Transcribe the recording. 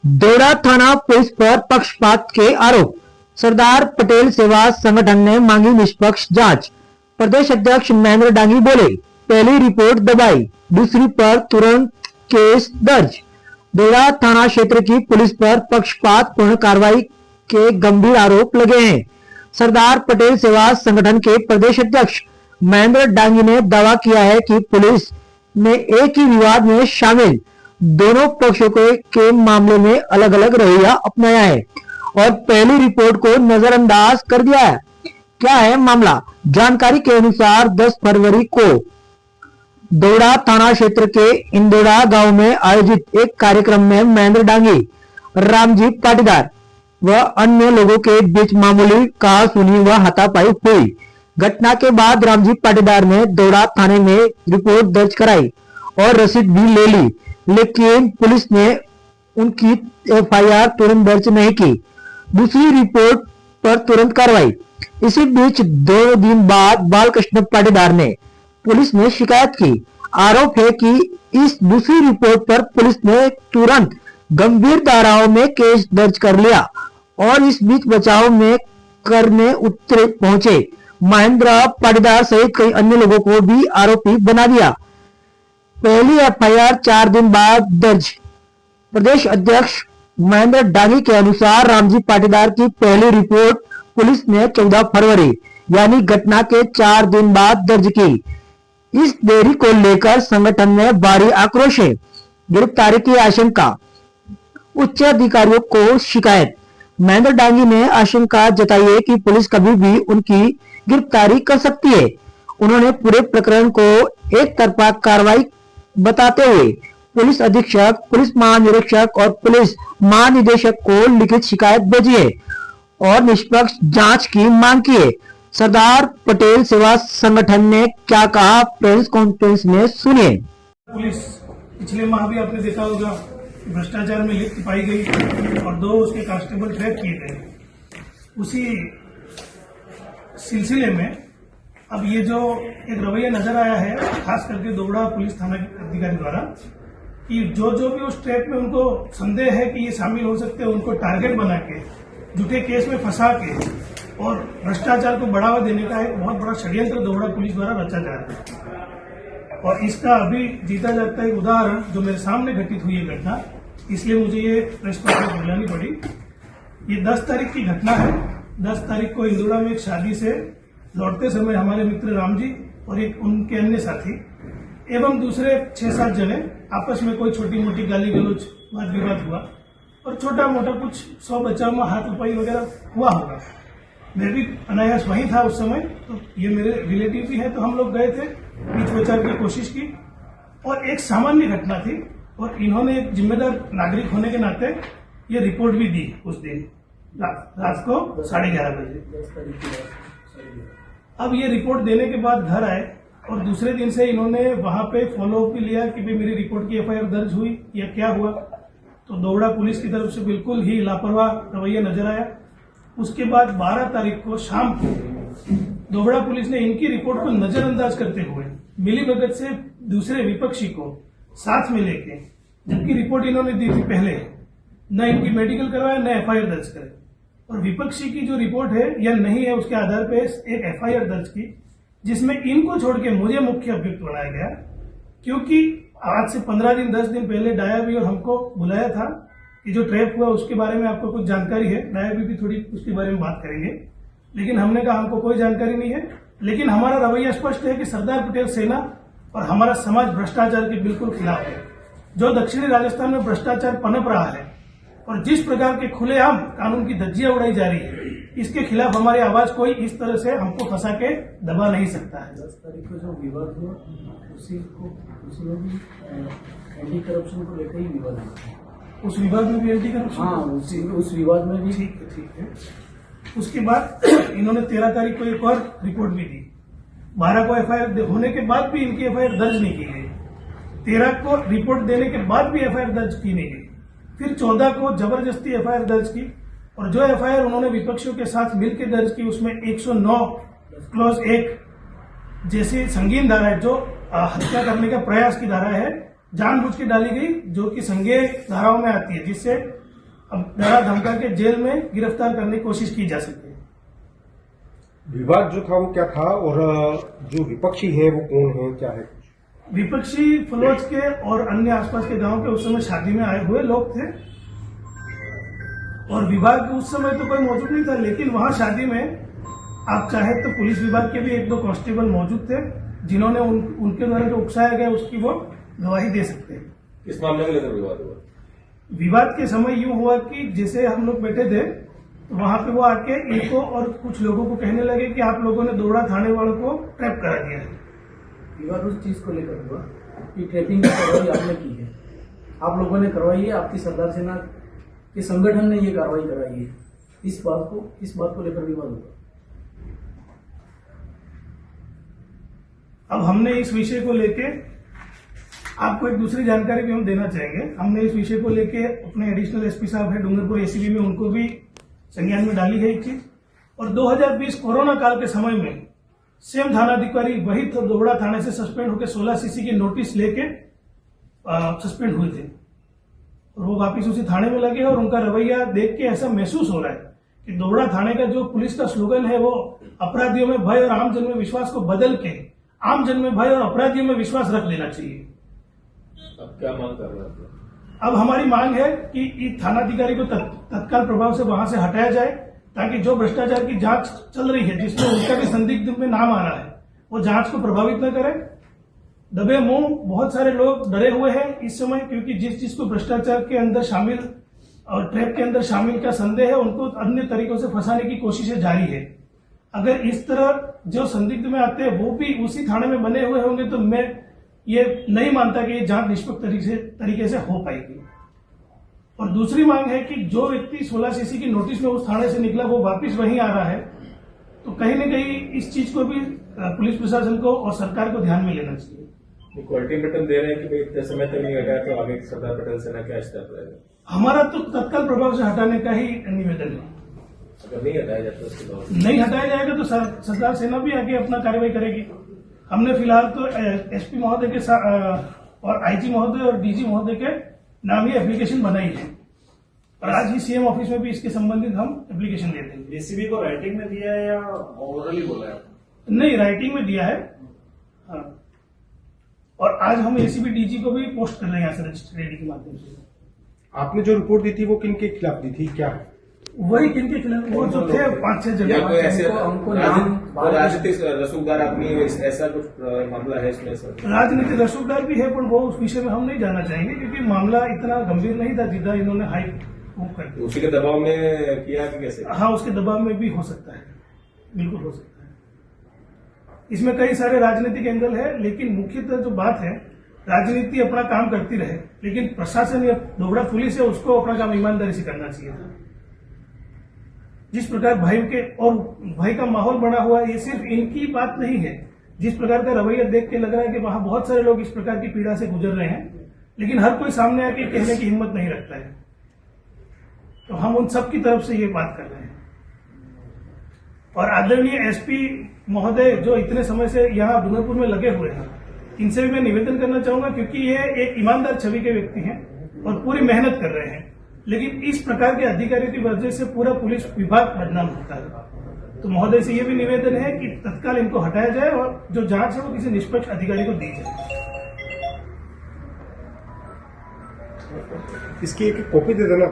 देवड़ा थाना पुलिस पर पक्षपात के आरोप। सरदार पटेल सेवा संगठन ने मांगी निष्पक्ष जांच। प्रदेश अध्यक्ष महेंद्र डांगी बोले, पहली रिपोर्ट दबाई, दूसरी पर तुरंत केस दर्ज। देवड़ा थाना क्षेत्र की पुलिस पर पक्षपात पूर्ण कार्रवाई के गंभीर आरोप लगे हैं। सरदार पटेल सेवा संगठन के प्रदेश अध्यक्ष महेंद्र डांगी ने दावा किया है कि पुलिस ने एक ही विवाद में शामिल दोनों पक्षों के मामले में अलग अलग रवैया अपनाया है और पहली रिपोर्ट को नजरअंदाज कर दिया है। क्या है मामला? जानकारी के अनुसार 10 फरवरी को देवड़ा थाना क्षेत्र के इंदोड़ा गांव में आयोजित एक कार्यक्रम में महेंद्र डांगी, रामजी पाटीदार व अन्य लोगों के बीच मामूली कहासुनी व हाथापाई हुई। घटना के बाद रामजी पाटीदार ने देवड़ा थाने में रिपोर्ट दर्ज कराई और रसीद भी ले ली, लेकिन पुलिस ने उनकी एफआईआर तुरंत दर्ज नहीं की। दूसरी रिपोर्ट पर तुरंत कार्रवाई। इसी बीच 2 दिन बाद बालकृष्ण पाटीदार ने पुलिस में शिकायत की। आरोप है कि इस दूसरी रिपोर्ट पर पुलिस ने तुरंत गंभीर धाराओं में केस दर्ज कर लिया और इस बीच बचाव में करने पहुंचे महेंद्र पाटीदार सहित कई अन्य लोगों को भी आरोपी बना दिया। पहली एफआईआर 4 दिन बाद दर्ज। प्रदेश अध्यक्ष महेंद्र डांगी के अनुसार रामजी पाटीदार की पहली रिपोर्ट पुलिस ने 14 फरवरी यानी घटना के 4 दिन बाद दर्ज की। इस देरी को लेकर संगठन में भारी आक्रोश है। गिरफ्तारी की आशंका, उच्च अधिकारियों को शिकायत। महेंद्र डांगी ने आशंका जताई है कि पुलिस कभी भी उनकी गिरफ्तारी कर सकती है। उन्होंने पूरे प्रकरण को एक तरफा कार्रवाई बताते हुए पुलिस अधीक्षक, पुलिस महानिरीक्षक और पुलिस महानिदेशक को लिखित शिकायत भेजी है और निष्पक्ष जांच की मांग की है। सरदार पटेल सेवा संगठन ने क्या कहा, प्रेस कॉन्फ्रेंस में सुनिए। पुलिस पिछले माह भी आपने देखा होगा भ्रष्टाचार में लिप्त पाई गई और 2 उसके कांस्टेबल ट्रैप किए गए। उसी सिलसिले में अब ये जो एक रवैया नजर आया है खास करके देवड़ा पुलिस थाना के अधिकारी द्वारा कि जो भी उस ट्रैप में उनको संदेह है कि ये शामिल हो सकते हैं, उनको टारगेट बना के झूठे केस में फंसा के और भ्रष्टाचार को बढ़ावा देने का एक बहुत बड़ा षड्यंत्र देवड़ा पुलिस द्वारा रचा जा रहा है। और इसका अभी जीता जागता एक उदाहरण जो मेरे सामने घटित हुई है घटना, इसलिए मुझे ये प्रेस कॉन्फ्रेंस बुलानी पड़ी। ये 10 तारीख की घटना है। 10 तारीख को इंदौड़ा में एक शादी से लौटते समय हमारे मित्र राम जी और एक उनके अन्य साथी एवं दूसरे 6-7 जने आपस में कोई छोटी मोटी गाली गलौज वाद विवाद हुआ और छोटा मोटा कुछ 100 बचाव में हाथ उपाई वगैरह हुआ होगा। मैं भी अनायास वहीं था उस समय, तो ये मेरे रिलेटिव भी है, तो हम लोग गए थे, बीच बचाव की कोशिश की और एक सामान्य घटना थी और इन्होंने एक जिम्मेदार नागरिक होने के नाते ये रिपोर्ट भी दी उस दिन रात को 11:30 बजे। अब ये रिपोर्ट देने के बाद घर आए और दूसरे दिन से इन्होंने वहां पे फॉलोअप भी लिया कि भाई मेरी रिपोर्ट की एफआईआर दर्ज हुई या क्या हुआ। तो देवड़ा पुलिस की तरफ से बिल्कुल ही लापरवाह रवैया नजर आया। उसके बाद 12 तारीख को शाम को देवड़ा पुलिस ने इनकी रिपोर्ट को नजरअंदाज करते हुए मिलीभगत से दूसरे विपक्षी को साथ में लेके, जबकि रिपोर्ट इन्होंने दी थी पहले, न इनकी मेडिकल करवाया न एफआईआर दर्ज करे और विपक्षी की जो रिपोर्ट है या नहीं है उसके आधार पर एक एफआईआर दर्ज की, जिसमें इनको छोड़ के मुझे मुख्य अभियुक्त बनाया गया। क्योंकि आज से 15 दिन 10 दिन पहले डायाबी और हमको बुलाया था कि जो ट्रैप हुआ उसके बारे में आपको कुछ जानकारी है, डायाबी भी थोड़ी उसके बारे में बात करेंगे, लेकिन हमने कहा हमको कोई जानकारी नहीं है। लेकिन हमारा रवैया स्पष्ट है कि सरदार पटेल सेना और हमारा समाज भ्रष्टाचार के बिल्कुल खिलाफ है। जो दक्षिणी राजस्थान में भ्रष्टाचार पनप रहा है और जिस प्रकार के खुलेआम कानून की धज्जियां उड़ाई जा रही है, इसके खिलाफ हमारी आवाज कोई इस तरह से हमको फंसा के दबा नहीं सकता है। 10 तारीख को जो विवाद हुआ उसी में भी एंटी करप्शन को लेकर ही विवाद हुआ। उस विवाद में भी एंटी करप्शन, हाँ, उस विवाद में भी ठीक है। उसके बाद इन्होंने 13 तारीख को एक और रिपोर्ट भी दी। 12 को एफआईआर होने के बाद भी इनकी एफआईआर दर्ज नहीं की गई। 13 को रिपोर्ट देने के बाद भी एफआईआर दर्ज की नहीं गई। फिर 14 को जबरदस्ती एफआईआर दर्ज की और जो एफआईआर उन्होंने विपक्षियों के साथ मिलकर दर्ज की उसमें 109 क्लॉज 1 जैसी संगीन धारा है, जो हत्या करने का प्रयास की धारा है, जानबूझ के डाली गई, जो कि संज्ञेय धाराओं में आती है, जिससे अब डरा धमका के जेल में गिरफ्तार करने की कोशिश की जा सकती है। विवाद जो था वो क्या था और जो विपक्षी है वो कौन है, क्या है? विपक्षी फलोज के और अन्य आसपास के गांव के उस समय शादी में आए हुए लोग थे और विभाग उस समय तो कोई मौजूद नहीं था, लेकिन वहां शादी में आप चाहे तो पुलिस विभाग के भी 1-2 कांस्टेबल मौजूद थे जिन्होंने उनके द्वारा जो उकसाया गया उसकी वो गवाही दे सकते हैं। किस मामले को लेकर विवाद हुआ? विवाद के समय यूं हुआ कि जैसे हम लोग बैठे थे तो वहां पे वो आके इनको और कुछ लोगों को कहने लगे कि आप लोगों ने दोड़ा थाने वालों को ट्रैप करा दिया है। विवाद उस चीज को लेकर हुआ कि ट्रैपिंग की कार्रवाई आपने की है, आप लोगों ने करवाई है, आपकी सरदार सेना के संगठन ने ये कार्रवाई कराई है, इस बात को लेकर विवाद हुआ। अब हमने इस विषय को लेके आपको एक दूसरी जानकारी भी हम देना चाहेंगे। हमने इस विषय को लेके अपने एडिशनल एसपी साहब है डूंगरपुर एसीबी में, उनको भी संज्ञान में डाली है एक चीज। और 2020 कोरोना काल के समय में सेम थानाधिकारी वही तो दोबड़ा थाने से सस्पेंड होकर 16 सीसी की नोटिस लेके सस्पेंड हुए थे और वो वापिस उसी थाने में लगे और उनका रवैया देख के ऐसा महसूस हो रहा है कि दोबड़ा थाने का जो पुलिस का स्लोगन है वो अपराधियों में भय और आम जन में विश्वास को बदल के आम जन में भय और अपराधियों में विश्वास रख देना चाहिए। अब क्या मांग कर रहे हैं? अब हमारी मांग है कि इस थानाधिकारी को तत्काल प्रभाव से वहां से हटाया जाए ताकि जो भ्रष्टाचार की जांच चल रही है जिसमें उनका भी संदिग्ध में नाम आ रहा है वो जांच को प्रभावित न करे। दबे मुंह बहुत सारे लोग डरे हुए हैं इस समय, क्योंकि जिस चीज को भ्रष्टाचार के अंदर शामिल और ट्रैप के अंदर शामिल का संदेह है उनको अन्य तरीकों से फंसाने की कोशिशें जारी है। अगर इस तरह जो संदिग्ध में आते हैं वो भी उसी थाने में बने हुए होंगे तो मैं ये नहीं मानता कि ये जांच निष्पक्ष तरीके से हो पाएगी। और दूसरी मांग है कि जो व्यक्ति 16 सीसी की नोटिस में उस थाने से निकला वो वापस वहीं आ रहा है, तो कहीं न कहीं इस चीज को भी पुलिस प्रशासन को और सरकार को ध्यान में लेना चाहिए। अल्टीमेटम दे रहे हैं कि भाई इतने समय तक नहीं हटाया तो आगे सरदार पटेल सेना क्या स्टेप रहेगा? हमारा तो तत्काल प्रभाव से हटाने का ही निवेदन है। अगर नहीं हटाया जाता उसके बाद नहीं हटाया जाएगा तो सरदार सेना भी आगे अपना कार्रवाई करेगी। हमने फिलहाल तो एसपी महोदय के साथ और आईजी महोदय और डीजी महोदय के नाम ही एप्लीकेशन बनाई है और आज ही सीएम ऑफिस में भी इसके संबंधित हम एप्लीकेशन दे देंगे। डीसीबी को राइटिंग में दिया है या ओरली बोला है? नहीं, राइटिंग में दिया है। हाँ। और आज हम एसीबी डीजी को भी पोस्ट कर रहे हैं यहाँ से रजिस्टर रेडी के माध्यम से। आपने जो रिपोर्ट दी थी वो किन के खिलाफ दी थी, क्या वही किनके खिलाफ? वो जो थे 5-6 या जगह कोई ऐसे हमको नाम राजनीतिक रसूखदार आदमी ऐसा कुछ मामला है इसमें सर? राजनीतिक रसूखदार भी है, पर वो उस विषय में हम नहीं जाना चाहेंगे क्योंकि मामला इतना गंभीर नहीं था जितना इन्होंने हाइप कर दिया। उसी के दबाव में किया कि कैसे? हाँ, उसके दबाव में भी हो सकता है, बिल्कुल हो सकता है। इसमें कई सारे राजनीतिक एंगल है, लेकिन मुख्यतः जो बात है राजनीति अपना काम करती रहे, लेकिन प्रशासन या दोबड़ा पुलिस है उसको अपना काम ईमानदारी से करना चाहिए था। जिस प्रकार भाई का माहौल बना हुआ है, ये सिर्फ इनकी बात नहीं है। जिस प्रकार का रवैया देख के लग रहा है कि वहां बहुत सारे लोग इस प्रकार की पीड़ा से गुजर रहे हैं, लेकिन हर कोई सामने आके कहने की हिम्मत नहीं रखता है। तो हम उन सब की तरफ से ये बात कर रहे हैं। और आदरणीय एसपी महोदय जो इतने समय से यहाँ डूंगरपुर में लगे हुए हैं, इनसे भी मैं निवेदन करना चाहूंगा क्योंकि ये एक ईमानदार छवि के व्यक्ति हैं और पूरी मेहनत कर रहे हैं, लेकिन इस प्रकार के अधिकारियों की वजह से पूरा पुलिस विभाग बदनाम होता है। तो महोदय से ये भी निवेदन है कि तत्काल इनको हटाया जाए और जो जांच है वो किसी निष्पक्ष अधिकारी को दी जाए। इसकी एक कॉपी दे देना।